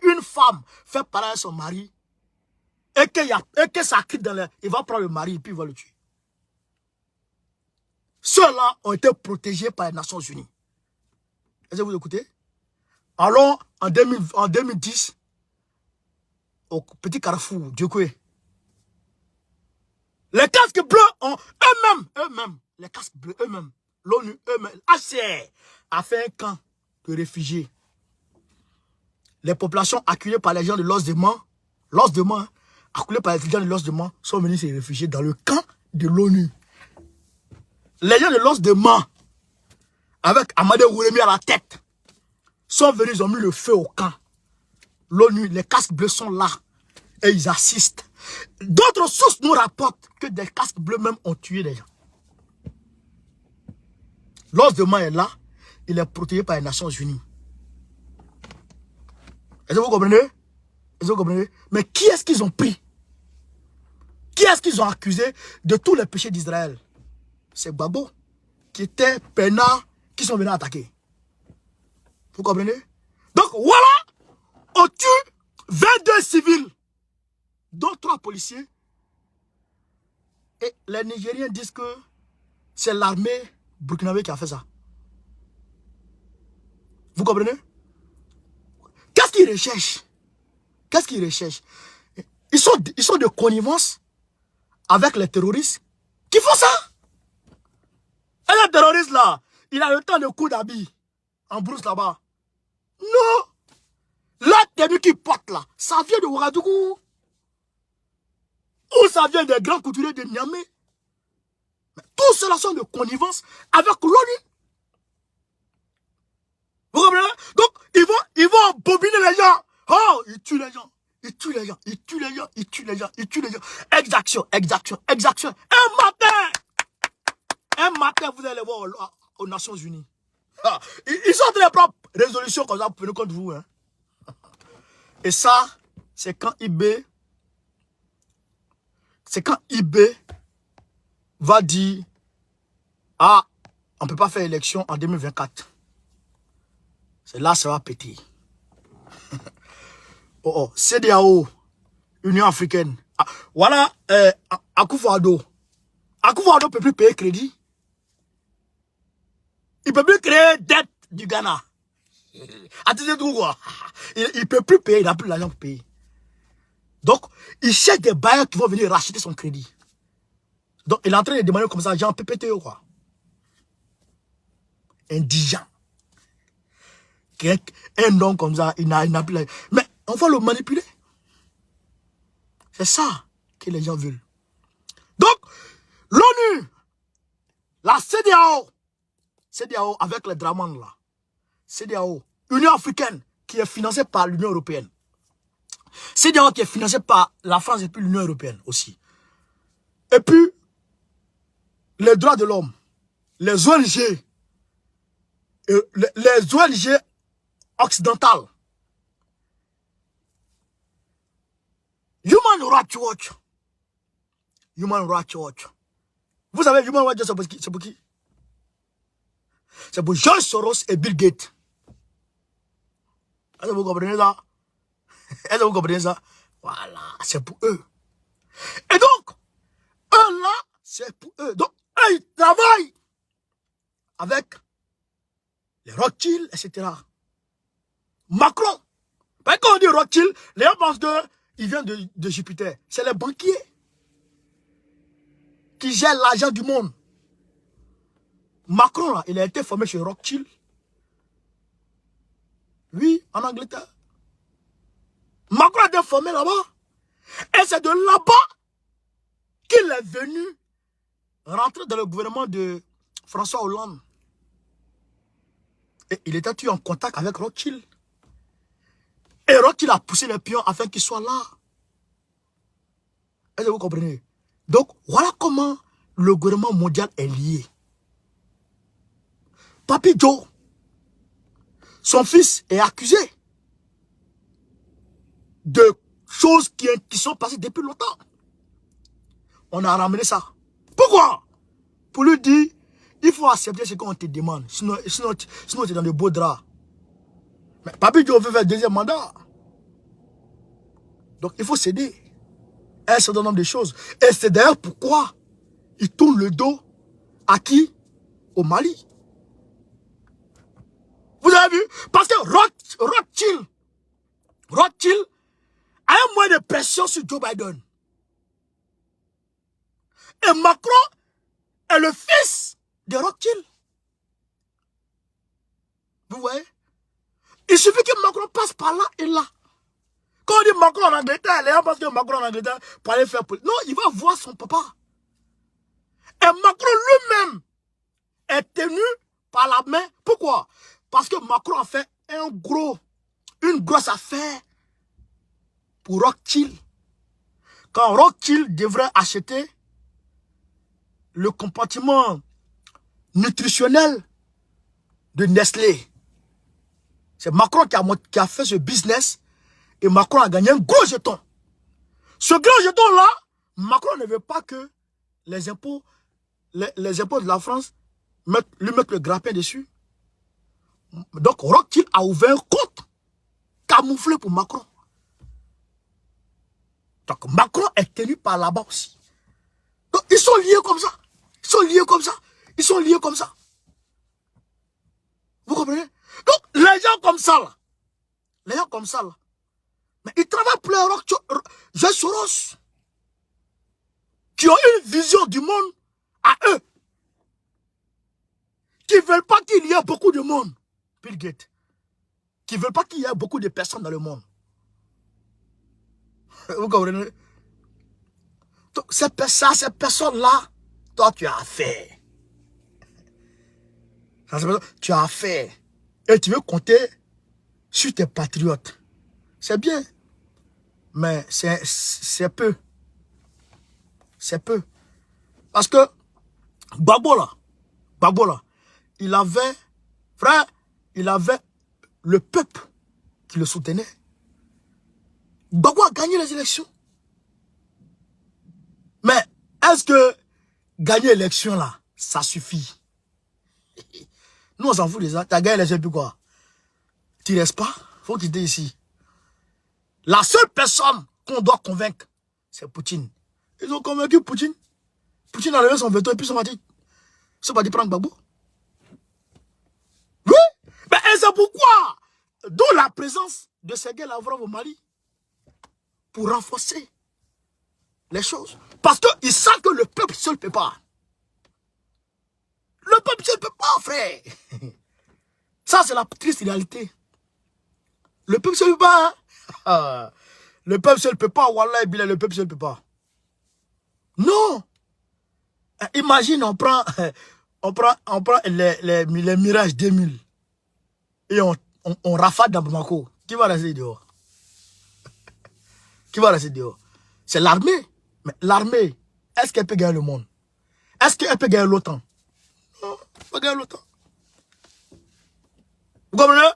une femme fait pareil à son mari, et que ça quitte dans l'air, il va prendre le mari et puis il va le tuer. Ceux-là ont été protégés par les Nations Unies. Est-ce que vous écoutez? Alors, en 2010, au petit carrefour, Djokwe, les casques bleus ont eux-mêmes, les casques bleus eux-mêmes, l'ONU eux-mêmes, HCR, a fait un camp de réfugiés. Les populations acculées par les gens de l'os de Mans, acculées par les gens de l'os de Mans, sont venus se réfugier dans le camp de l'ONU. Les gens de l'os de Mans, avec Amadou Ouremi à la tête, sont venus, ils ont mis le feu au camp. L'ONU, les casques bleus sont là et ils assistent. D'autres sources nous rapportent que des casques bleus même ont tué des gens. L'os de Mans est là, il est protégé par les Nations Unies. Est-ce que vous comprenez? Est-ce que vous comprenez? Mais qui est-ce qu'ils ont pris? Qui est-ce qu'ils ont accusé de tous les péchés d'Israël? C'est Gbagbo, qui était Pena, qui sont venus attaquer. Vous comprenez? Donc voilà, on tue 22 civils, dont 3 policiers. Et les Nigériens disent que c'est l'armée burkinabé qui a fait ça. Vous comprenez? Qu'est-ce qu'ils recherchent? Qu'est-ce qu'ils recherchent? Ils sont de connivence avec les terroristes qui font ça. Et le terroriste là, il a le temps de coup d'habit en brousse là-bas. Non! La tenue qu'il porte là, ça vient de Ouagadougou. Ou ça vient des grands couturiers de Niamey. Mais tous ceux-là sont de connivence avec l'ONU. Vous comprenez? Donc, ils vont bobiner les gens. Oh, ils tuent les gens. Ils tuent les gens. Ils tuent les gens. Ils tuent les gens. Ils tuent les gens. Exaction, exaction, exaction. Un matin, vous allez voir aux Nations Unies. Ah, ils sortent les propres résolutions comme ça pour venir contre vous. Hein. Et ça, c'est quand IB va dire, ah, on ne peut pas faire élection en 2024. C'est là que ça va péter. Oh, CEDEAO, Union africaine. Ah, voilà, Akufo-Addo. Akufo-Addo ne peut plus payer crédit. Il ne peut plus créer dette du Ghana. Attendez tout quoi. Il ne peut plus payer, il n'a plus l'argent pour payer. Donc, il cherche des bailleurs qui vont venir racheter son crédit. Donc, il est en train de demander comme ça, genre PPTE quoi. Indigent. Un nom comme ça, il n'a plus l'argent. Mais on va le manipuler. C'est ça que les gens veulent. Donc, l'ONU, la CEDEAO avec les Draman là, CEDEAO, Union africaine qui est financée par l'Union européenne. CEDEAO qui est financée par la France et puis l'Union européenne aussi. Et puis, les droits de l'homme, les ONG, les ONG occidentales, Human Rights Watch. Human Rights Watch. Vous savez, Human Rights Watch, c'est pour qui? C'est pour George Soros et Bill Gates. Est-ce que vous comprenez ça? Est-ce que vous comprenez ça? Voilà, c'est pour eux. Et donc, eux là, c'est pour eux. Donc, eux, ils travaillent avec les Rothschild, etc. Macron. Parce que quand on dit Rothschild, les gens pensent qu'il vient de Jupiter. C'est les banquiers qui gèrent l'argent du monde. Macron, là, il a été formé chez Rothschild. Oui, en Angleterre. Macron a été formé là-bas. Et c'est de là-bas qu'il est venu rentré dans le gouvernement de François Hollande. Et il était en contact avec Rothschild. Et Rothschild a poussé les pions afin qu'il soit là. Est-ce que vous comprenez? Donc, voilà comment le gouvernement mondial est lié. Papi Joe, son fils est accusé de choses qui sont passées depuis longtemps. On a ramené ça. Pourquoi? Pour lui dire, il faut accepter ce qu'on te demande. Sinon tu es dans de beaux draps. Mais Papi Joe veut faire deuxième mandat. Donc, il faut céder un certain nombre de choses. Et c'est d'ailleurs pourquoi il tourne le dos à qui? Au Mali. Vous avez vu? Parce que Rothschild a un moyen de pression sur Joe Biden. Et Macron est le fils de Rothschild. Vous voyez? Il suffit que Macron passe par là et là. Quand on dit Macron en Angleterre, les gens pensent que Macron en Angleterre pour aller faire politique. Non, il va voir son papa. Et Macron lui-même est tenu par la main. Pourquoi? Parce que Macron a fait une grosse affaire pour Rothschild. Quand Rothschild devrait acheter le compartiment nutritionnel de Nestlé, c'est Macron qui a fait ce business et Macron a gagné un gros jeton. Ce gros jeton-là, Macron ne veut pas que les impôts de la France lui mettent le grappin dessus. Donc Rothschild a ouvert un compte camouflé pour Macron. Donc Macron est tenu par là-bas aussi. Donc ils sont liés comme ça. Ils sont liés comme ça. Ils sont liés comme ça. Vous comprenez? Donc les gens comme ça là. Les gens comme ça là. Mais ils travaillent pour les Soros. Qui ont une vision du monde à eux. Qui ne veulent pas qu'il y ait beaucoup de monde. Bill Gates. Qui ne veulent pas qu'il y ait beaucoup de personnes dans le monde. Vous comprenez? Donc, ces personnes-là, toi, tu as affaire. Tu as affaire. Et tu veux compter sur tes patriotes. C'est bien. Mais c'est peu. C'est peu. Parce que Gbagbo là, il avait, frère, il avait le peuple qui le soutenait. Gbagbo a gagné les élections. Mais est-ce que gagner l'élection là, ça suffit? Nous, on s'en fout déjà. Tu as gagné l'élection, puis quoi? Tu restes pas? Faut quitter ici. La seule personne qu'on doit convaincre, c'est Poutine. Ils ont convaincu Poutine. Poutine a levé son veto et puis ils sont partis prendre Gbagbo. Oui, mais c'est pourquoi, d'où la présence de Sergueï Lavrov au Mali, pour renforcer les choses. Parce qu'ils savent que le peuple seul ne peut pas. Le peuple seul ne peut pas, frère. Ça, c'est la triste réalité. Le peuple seul ne peut pas. Hein? Le peuple seul ne peut pas. Wallah, le peuple seul ne peut pas. Non. Imagine, on prend les Mirage 2000 et on rafale dans Bamako. Qui va rester dehors? Qui va rester dehors? C'est l'armée. Mais l'armée, est-ce qu'elle peut gagner le monde? Est-ce qu'elle peut gagner l'OTAN? Non, elle peut pas gagner l'OTAN. Vous comprenez?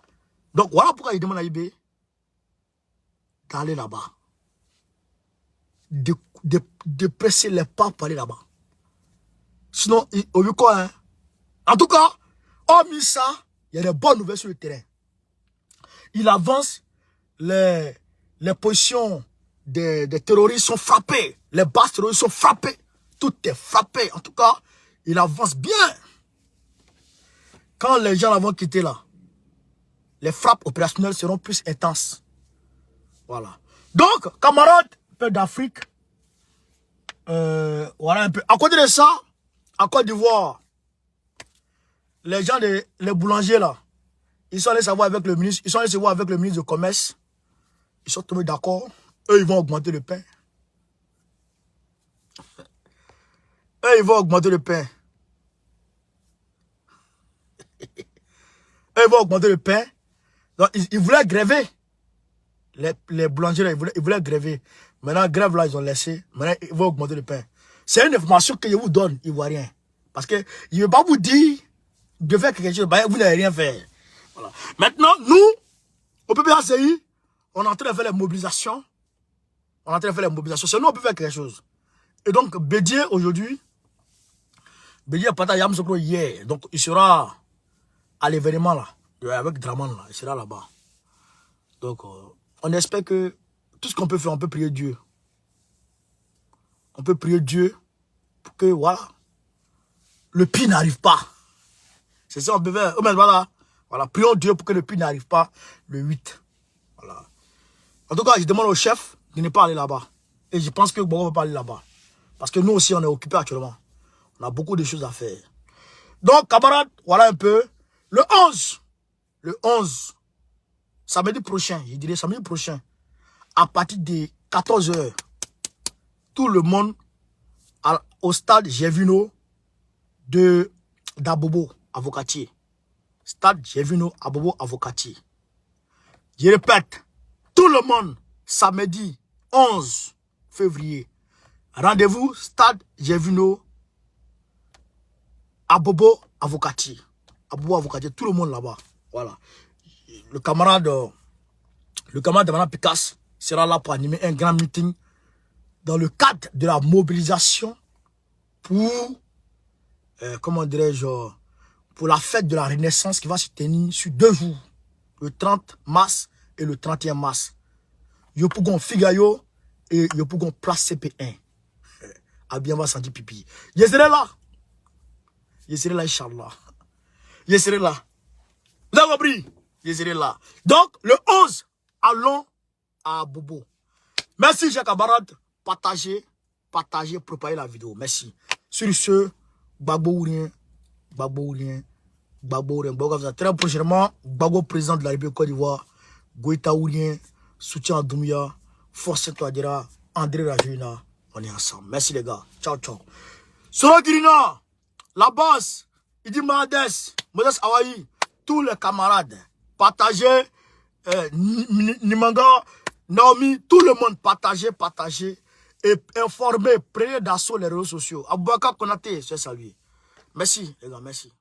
Donc voilà pourquoi il demande à IB d'aller là-bas. De presser les pas pour aller là-bas. Sinon, au vu quoi, hein? En tout cas, hormis ça, il y a des bonnes nouvelles sur le terrain. Il avance, les positions des terroristes sont frappées. Les bases terroristes sont frappées. Tout est frappé. En tout cas, il avance bien. Quand les gens vont quitter là, les frappes opérationnelles seront plus intenses. Voilà. Donc, camarades, peu d'Afrique, voilà un peu. À côté de ça, en Côte d'Ivoire, les gens, les boulangers là, ils sont allés savoir avec le ministre, ils sont allés se voir avec le ministre du Commerce. Ils sont tombés d'accord. Eux, ils vont augmenter le pain. ils vont augmenter le pain. Ils vont augmenter le pain. Donc, ils voulaient gréver. Les boulangers, ils voulaient gréver. Maintenant, grève là, ils ont laissé. Maintenant, ils vont augmenter le pain. C'est une information que je vous donne, Ivoiriens. Parce que je ne vais pas vous dire de faire quelque chose. Vous n'avez rien fait. Voilà. Maintenant, nous, au PPACI, on est en train de faire les mobilisations. On est en train de faire les mobilisations. C'est nous, on peut faire quelque chose. Et donc, Bédier, aujourd'hui, Bédier a partagé Yamsokro hier. Donc, il sera à l'événement là. Avec Draman là. Il sera là-bas. Donc, on espère que tout ce qu'on peut faire, on peut prier Dieu. On peut prier Dieu pour que, voilà, le pire n'arrive pas. C'est ça, on peut faire. Voilà, prions Dieu pour que le pire n'arrive pas le 8. Voilà. En tout cas, je demande au chef de ne pas aller là-bas. Et je pense que Gbagbo ne va pas aller là-bas. Parce que nous aussi, on est occupés actuellement. On a beaucoup de choses à faire. Donc, camarades, voilà un peu. Le 11, samedi prochain, je dirais samedi prochain, à partir de 14 h, tout le monde au stade Gévino d'Abobo, Avocatier. Stade Gévino, Abobo, Avocatier. Je répète, tout le monde, samedi 11 février, rendez-vous, stade Gévino, Abobo, Avocatier. Abobo, Avocatier, tout le monde là-bas. Voilà. Le camarade de Mme Picasse sera là pour animer un grand meeting dans le cadre de la mobilisation pour, comment dirais-je, pour la fête de la Renaissance qui va se tenir sur 2 jours, le 30 mars et le 31 mars. Yo pougon Figayo et yo pougon place CP1. A bien va sentir pipi. Je serai là. Je serai là, Inch'Allah. Je serai là. Vous avez compris? Je serai là. Donc, le 11, allons à Bobo. Merci, chers camarades. Partagez, propagez la vidéo. Merci. Sur ce, Gbagbo ou rien. Très prochainement, Gbagbo, président de la République Côte d'Ivoire, Goïta ou rien, soutien à Doumbia, Force Toadira, André Rajouna. On est ensemble. Merci les gars. Ciao, ciao. Soro Girina, la base, Idi Mades, Moses Awaï, tous les camarades, partagez, Nimanga, Naomi, tout le monde, partagez, et informez, prenez d'assaut les réseaux sociaux. Aboubakar Konaté, c'est salué. Merci, les gars, merci.